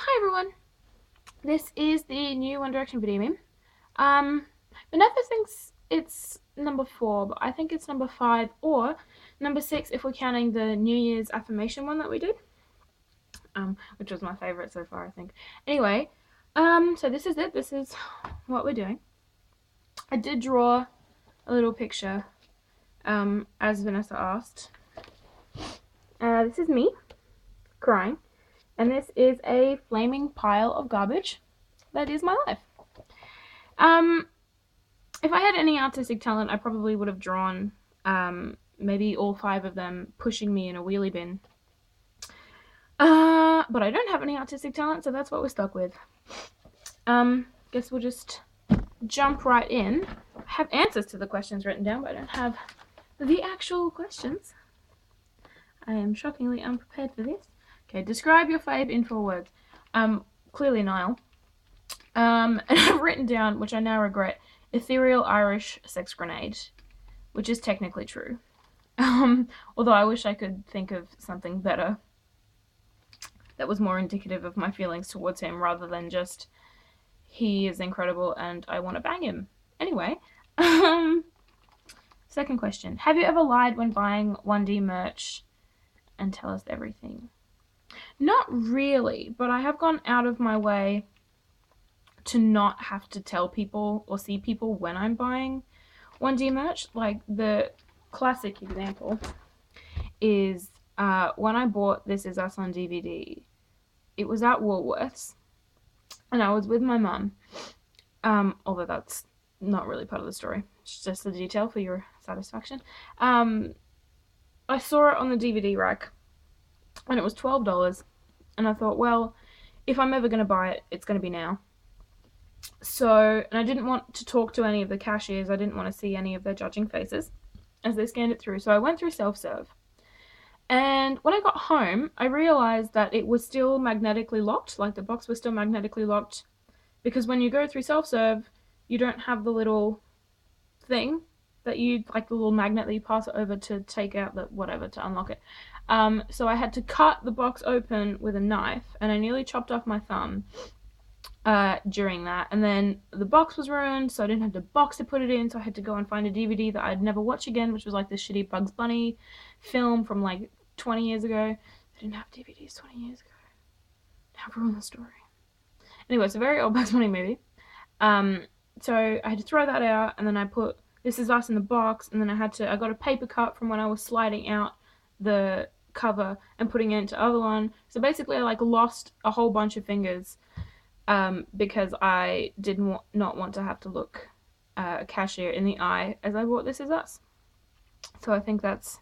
Hi everyone. This is the new One Direction video meme. Vanessa thinks it's number 4, but I think it's number 5 or number 6 if we're counting the New Year's affirmation one that we did. Which was my favorite so far, I think. Anyway, so this is it. This is what we're doing. I did draw a little picture, as Vanessa asked. This is me crying. And this is a flaming pile of garbage. That is my life. If I had any artistic talent, I probably would have drawn maybe all 5 of them pushing me in a wheelie bin. But I don't have any artistic talent, so that's what we're stuck with. Guess we'll just jump right in. I have answers to the questions written down, but I don't have the actual questions. I am shockingly unprepared for this. Okay, describe your fave in 4 words. Clearly Niall. And I've written down, which I now regret, ethereal Irish sex grenade, which is technically true. Although I wish I could think of something better that was more indicative of my feelings towards him rather than just he is incredible and I want to bang him. Anyway, second question. Have you ever lied when buying 1D merch? And tell us everything. Not really, but I have gone out of my way to not have to tell people or see people when I'm buying 1D merch. Like the classic example is when I bought This Is Us on DVD. It was at Woolworths and I was with my mum, although that's not really part of the story. It's just a detail for your satisfaction. I saw it on the DVD rack and it was $12 and I thought, well, if I'm ever going to buy it, it's going to be now. So, and I didn't want to talk to any of the cashiers. I didn't want to see any of their judging faces as they scanned it through. So I went through self-serve. And when I got home, I realized that it was still magnetically locked. Like the box was still magnetically locked. Because when you go through self-serve, you don't have the little thing that you, like the little magnet that you pass it over to take out the whatever, to unlock it. So I had to cut the box open with a knife, and I nearly chopped off my thumb during that. And then the box was ruined, so I didn't have the box to put it in, so I had to go and find a DVD that I'd never watch again, which was like this shitty Bugs Bunny film from like 20 years ago. I didn't have DVDs 20 years ago. Now ruin the story. Anyway, it's a very old Bugs Bunny movie. So I had to throw that out, and then I put This Is Us in the box, and then I got a paper cut from when I was sliding out the cover and putting it into other one. So basically I like lost a whole bunch of fingers because I did not want to have to look a cashier in the eye as I bought This Is Us. So I think that's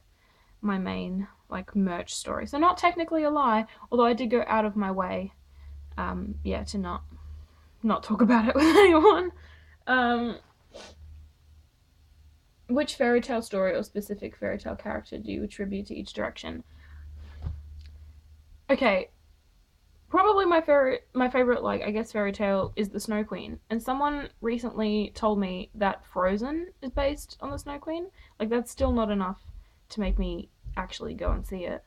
my main like merch story. So not technically a lie, although I did go out of my way to not talk about it with anyone. Which fairy tale story or specific fairy tale character do you attribute to each direction? Okay, probably my favorite like I guess fairy tale is the Snow Queen, and someone recently told me that Frozen is based on the Snow Queen. Like that's still not enough to make me actually go and see it,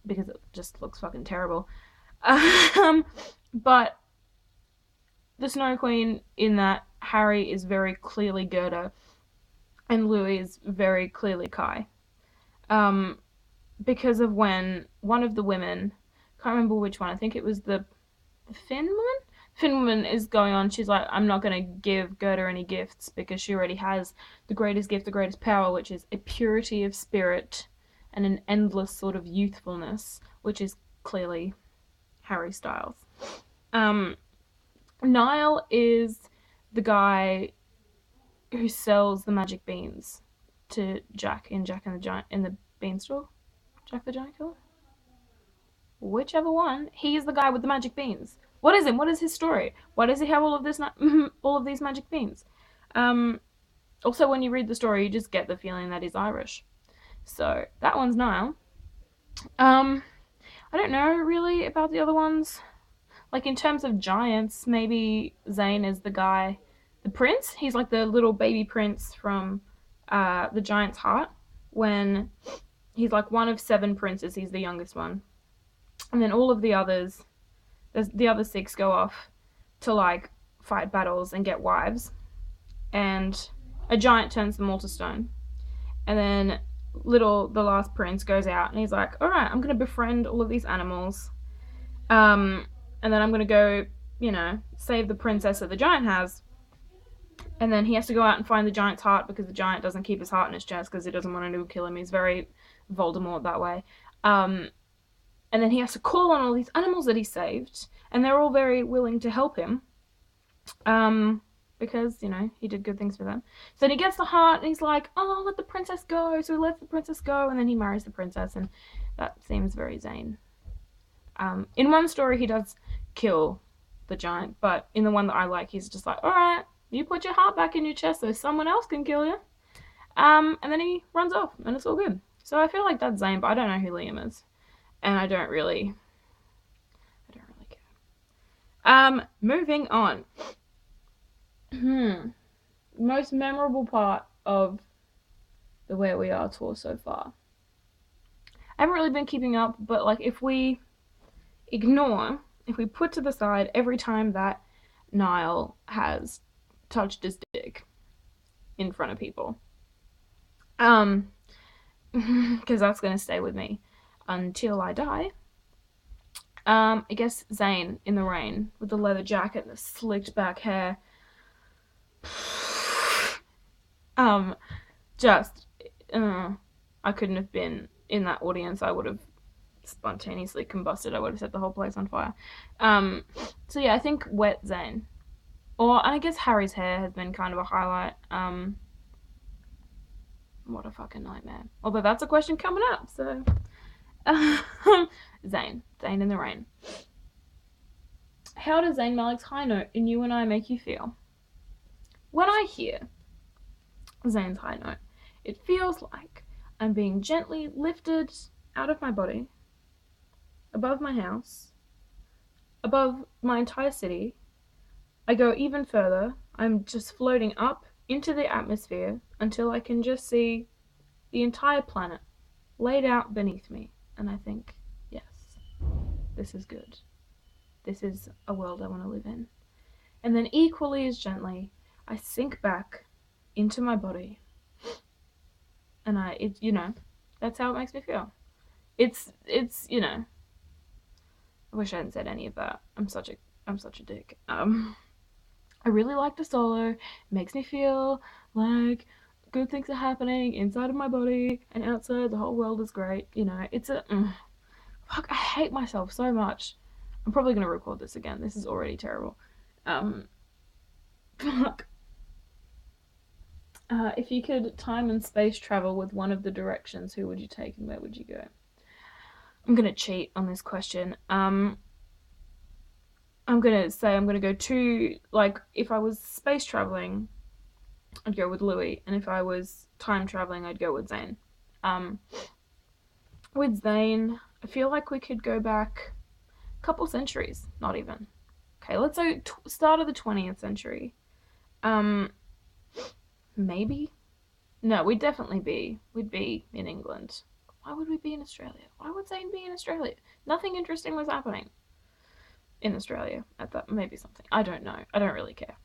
because it just looks fucking terrible. But the Snow Queen, in that Harry is very clearly Gerda and Louis is very clearly Kai, because of when one of the women, can't remember which one, I think it was the Finn woman. Finn woman is going on, she's like, I'm not going to give Gerda any gifts because she already has the greatest gift, the greatest power, which is a purity of spirit and an endless sort of youthfulness, which is clearly Harry Styles. Niall is the guy who sells the magic beans to Jack in the Beanstalk. Jack the Giant Killer? Whichever one. He's the guy with the magic beans. What is him? What is his story? Why does he have all of these magic beans? Also, when you read the story, you just get the feeling that he's Irish. So that one's Niall. I don't know really about the other ones. Like in terms of giants, maybe Zayn is the guy, the prince. He's like the little baby prince from the Giant's Heart. When he's like one of 7 princes, he's the youngest one. And then all of the others the other 6 go off to like fight battles and get wives, and a giant turns them all to stone. And then the last prince, goes out and he's like, all right, I'm going to befriend all of these animals. And then I'm going to go, save the princess that the giant has. And then he has to go out and find the giant's heart, because the giant doesn't keep his heart in his chest because he doesn't want to kill him. He's very Voldemort that way. And then he has to call on all these animals that he saved, and they're all very willing to help him. Because, he did good things for them. So then he gets the heart, and he's like, oh, let the princess go. So he lets the princess go, and then he marries the princess, and that seems very Zane. In one story, he does kill the giant, but in the one that I like, he's just like, all right, you put your heart back in your chest so someone else can kill you. And then he runs off, and it's all good. So I feel like that's Zane, but I don't know who Liam is. And I don't really care. Moving on. Most memorable part of the Where We Are tour so far. I haven't really been keeping up, but like if we put to the side every time that Niall has touched his dick in front of people, because that's going to stay with me until I die. I guess Zane in the rain with the leather jacket and the slicked back hair. I couldn't have been in that audience. I would have spontaneously combusted. I would have set the whole place on fire. So yeah, I think wet Zane. Or I guess Harry's hair has been kind of a highlight. What a fucking nightmare. Although that's a question coming up, so Zane in the rain. How does Zayn Malik's high note in You and I make you feel? When I hear Zayn's high note, it feels like I'm being gently lifted out of my body, above my house, above my entire city. I go even further. I'm just floating up into the atmosphere until I can just see the entire planet laid out beneath me. And I think, yes, this is good. This is a world I want to live in. And then equally as gently, I sink back into my body. And that's how it makes me feel. It's I wish I hadn't said any of that. I'm such a dick. I really like the solo. It makes me feel like good things are happening inside of my body and outside. The whole world is great. It's fuck, I hate myself so much. I'm probably going to record this again. This is already terrible. Fuck. If you could time and space travel with one of the directions, who would you take and where would you go? I'm going to cheat on this question. I'm going to say I'm going to go to, if I was space traveling, I'd go with Louis. And if I was time traveling, I'd go with Zane. With Zane, I feel like we could go back a couple centuries, not even. Okay, let's say start of the 20th century. Maybe? No, we'd be in England. Why would we be in Australia? Why would Zane be in Australia? Nothing interesting was happening in Australia at that. Maybe something. I don't know. I don't really care.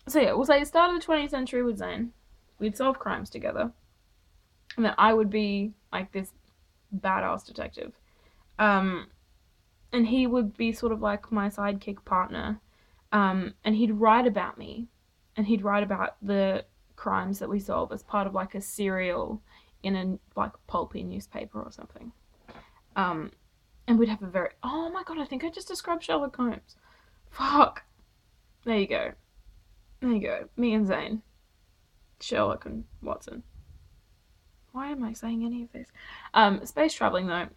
So yeah, we'll say start of the 20th century with Zane. We'd solve crimes together. And then I would be like this badass detective. And he would be sort of like my sidekick partner. And he'd write about me. And he'd write about the crimes that we solve as part of like a serial in a pulpy newspaper or something. And we'd have oh my god, I think I just described Sherlock Holmes. Fuck. There you go. Me and Zane. Sherlock and Watson. Why am I saying any of this? Space traveling though,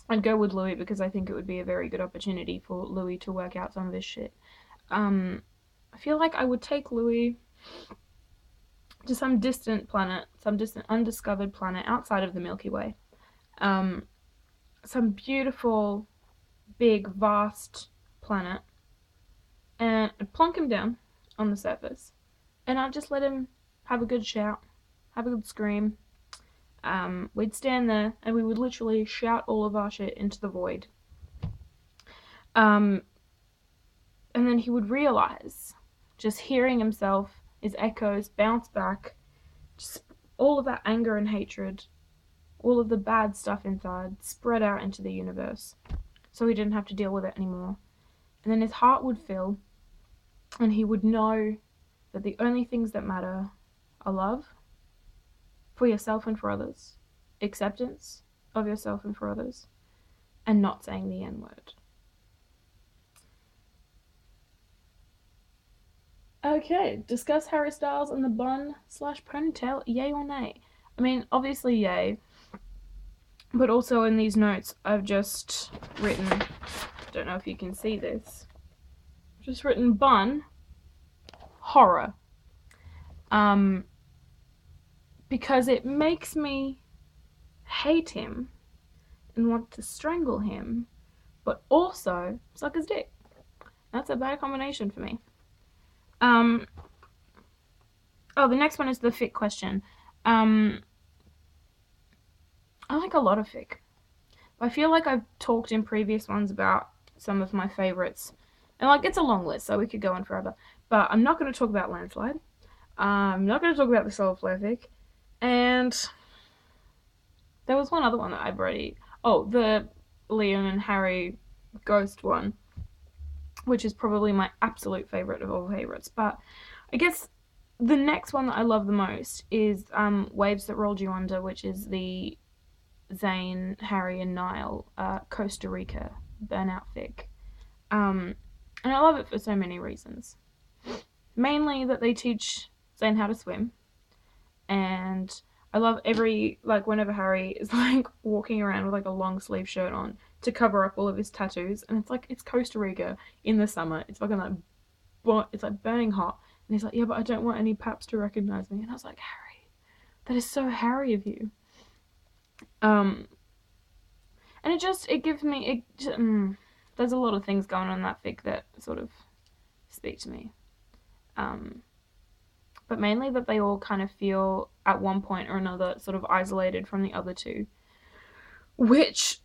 I'd go with Louis because I think it would be a very good opportunity for Louis to work out some of his shit. I feel like I would take Louis to some distant planet, some distant undiscovered planet outside of the Milky Way. Some beautiful, big, vast planet. And I'd plonk him down on the surface. And I'd just let him have a good shout, have a good scream. We'd stand there and we would literally shout all of our shit into the void. And then he would realize, just hearing himself, his echoes bounce back, just all of that anger and hatred, all of the bad stuff inside, spread out into the universe. So he didn't have to deal with it anymore. And then his heart would fill, and he would know that the only things that matter are love for yourself and for others, acceptance of yourself and for others, and not saying the N-word. Okay, discuss Harry Styles and the bun/ponytail, yay or nay? I mean, obviously yay, but also in these notes I've just written, don't know if you can see this, just written bun, horror. Because it makes me hate him and want to strangle him, but also suck his dick. That's a bad combination for me. Oh, the next one is the fic question. I like a lot of fic. I feel like I've talked in previous ones about some of my favorites. And like, it's a long list, so we could go on forever. But I'm not going to talk about Landslide. I'm not going to talk about the Solar Flare fic. And there was one other one that I've already... Oh, the Liam and Harry ghost one, which is probably my absolute favorite of all favorites. But I guess the next one that I love the most is Waves That Rolled You Under, which is the Zayn, Harry, and Niall Costa Rica burnout fic. And I love it for so many reasons. Mainly that they teach Zayn how to swim, and I love whenever Harry is like walking around with like a long sleeve shirt on to cover up all of his tattoos, and it's Costa Rica in the summer. It's fucking like, it's like burning hot, and he's like, yeah, but I don't want any paps to recognize me. And I was like, Harry, that is so Harry of you. And it gives me there's a lot of things going on in that fic that sort of speak to me. But mainly that they all kind of feel at one point or another sort of isolated from the other two, which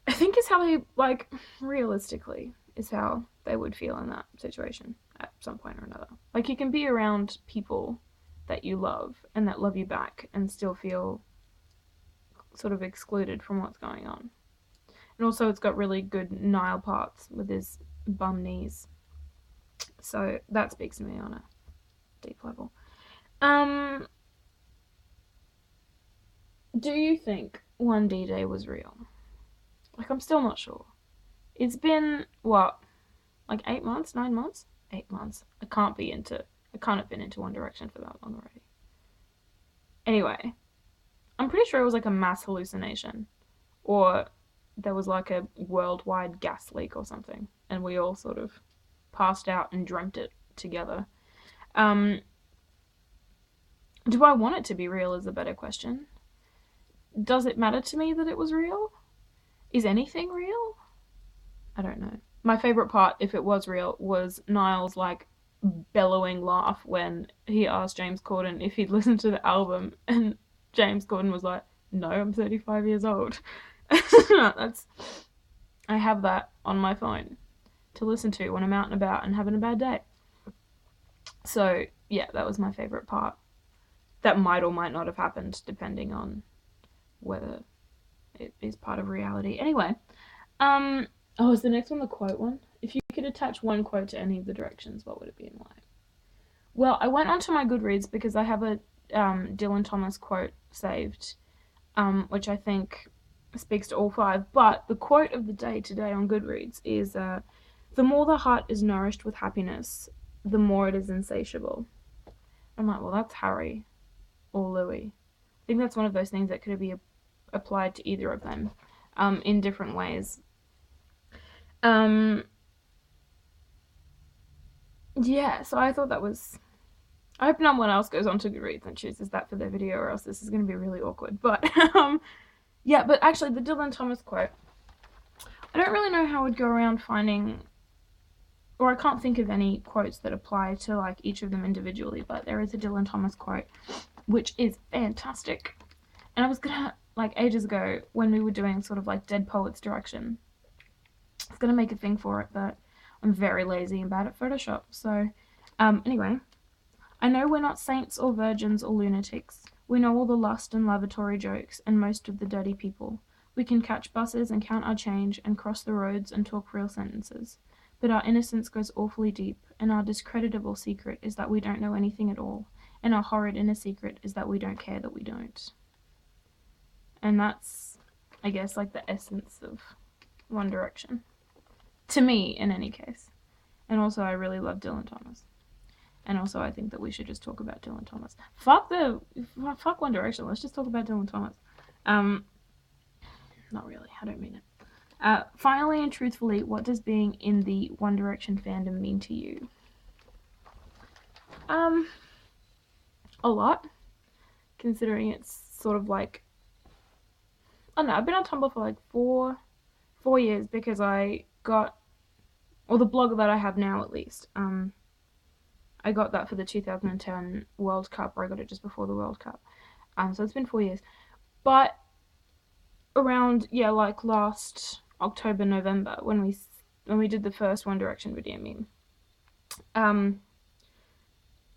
I think is how they, like, realistically is how they would feel in that situation at some point or another. Like, you can be around people that you love and that love you back and still feel sort of excluded from what's going on. And also it's got really good Niall parts with his bum knees. So that speaks to me on a deep level. Do you think 1D was real? Like, I'm still not sure. It's been, what, like 8 months, 9 months? 8 months. I can't have been into One Direction for that long already. Anyway, I'm pretty sure it was like a mass hallucination. Or there was like a worldwide gas leak or something, and we all sort of passed out and dreamt it together. Do I want it to be real is a better question. Does it matter to me that it was real? Is anything real? I don't know. My favourite part, if it was real, was Niall's like bellowing laugh when he asked James Corden if he'd listened to the album, and James Corden was like, no, I'm 35 years old. I have that on my phone to listen to when I'm out and about and having a bad day. So yeah, that was my favourite part. That might or might not have happened depending on whether it is part of reality. Anyway, is the next one the quote one? If you could attach one quote to any of the directions, what would it be and why? Well, I went onto my Goodreads because I have a Dylan Thomas quote saved, which I think speaks to all 5. But the quote of the day today on Goodreads is, the more the heart is nourished with happiness, the more it is insatiable. I'm like, well, that's Harry or Louis. I think that's one of those things that could be applied to either of them in different ways. Yeah, so I thought that was... I hope no one else goes on to Goodreads and chooses that for their video, or else this is going to be really awkward. But, yeah, but actually, the Dylan Thomas quote, I don't really know how I would go around finding... Or I can't think of any quotes that apply to, like, each of them individually, but there is a Dylan Thomas quote, which is fantastic. And I was gonna, like, ages ago, when we were doing sort of, like, Dead Poets Direction, was going to make a thing for it, but I'm very lazy and bad at Photoshop. So, anyway, I know we're not saints or virgins or lunatics. We know all the lust and lavatory jokes and most of the dirty people. We can catch buses and count our change and cross the roads and talk real sentences. But our innocence goes awfully deep, and our discreditable secret is that we don't know anything at all, and our horrid inner secret is that we don't care that we don't. And that's, I guess, like the essence of One Direction. To me, in any case. And also, I really love Dylan Thomas. And also, I think that we should just talk about Dylan Thomas. Fuck One Direction. Let's just talk about Dylan Thomas. Not really. I don't mean it. Finally and truthfully, what does being in the One Direction fandom mean to you? A lot. Considering it's sort of like, I don't know, I've been on Tumblr for like four years because I got, or the blog that I have now at least, I got that for the 2010 World Cup, or I got it just before the World Cup. So it's been 4 years. But around, like last October, November, when we did the first One Direction video meme,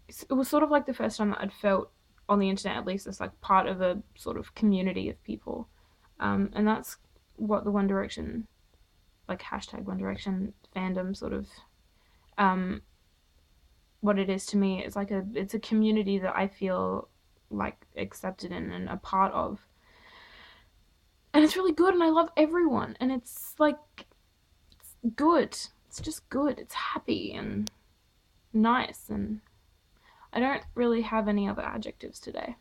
it was sort of like the first time that I'd felt on the internet, at least, as like part of a sort of community of people. And that's what the One Direction, like hashtag One Direction fandom sort of, what it is to me. It's like it's a community that I feel like accepted in and a part of. And it's really good, and I love everyone, and it's like, it's good. It's just good. It's happy and nice, and I don't really have any other adjectives today.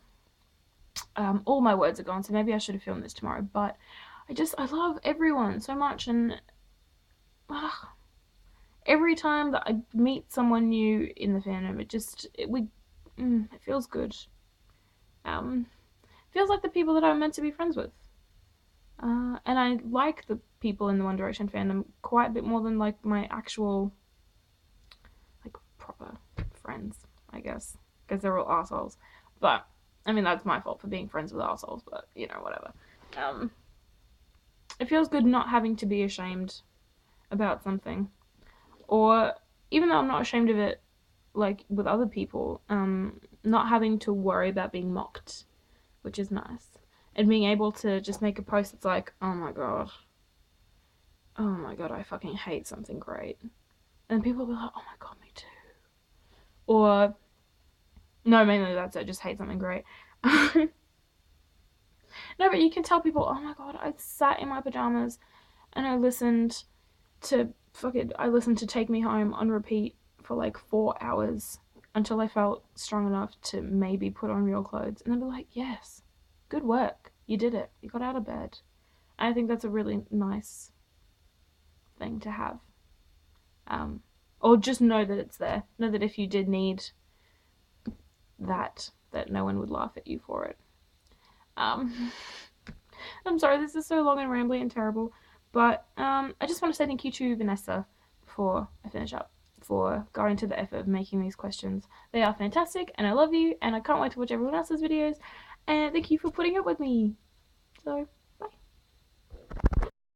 All my words are gone, so maybe I should have filmed this tomorrow, but I love everyone so much, and every time that I meet someone new in the fandom, it feels good. Feels like the people that I'm meant to be friends with. And I like the people in the One Direction fandom quite a bit more than like my actual, like, proper friends, I guess, because they're all assholes. But I mean, that's my fault for being friends with assholes, but whatever. It feels good not having to be ashamed about something, or even though I'm not ashamed of it, like with other people, not having to worry about being mocked, which is nice. And being able to just make a post that's like, oh my god, I fucking hate something great. And people will be like, oh my god, me too. Or, no, mainly that's it, just hate something great. No, but you can tell people, oh my god, I sat in my pajamas and I listened to Take Me Home on repeat for like 4 hours until I felt strong enough to maybe put on real clothes. And they'll be like, yes, good work. You did it. You got out of bed. And I think that's a really nice thing to have. Or just know that it's there. Know that if you did need that no one would laugh at you for it. I'm sorry, this is so long and rambly and terrible, but I just want to say thank you to Vanessa before I finish up for going to the effort of making these questions. They are fantastic, and I love you, and I can't wait to watch everyone else's videos, and thank you for putting up with me. So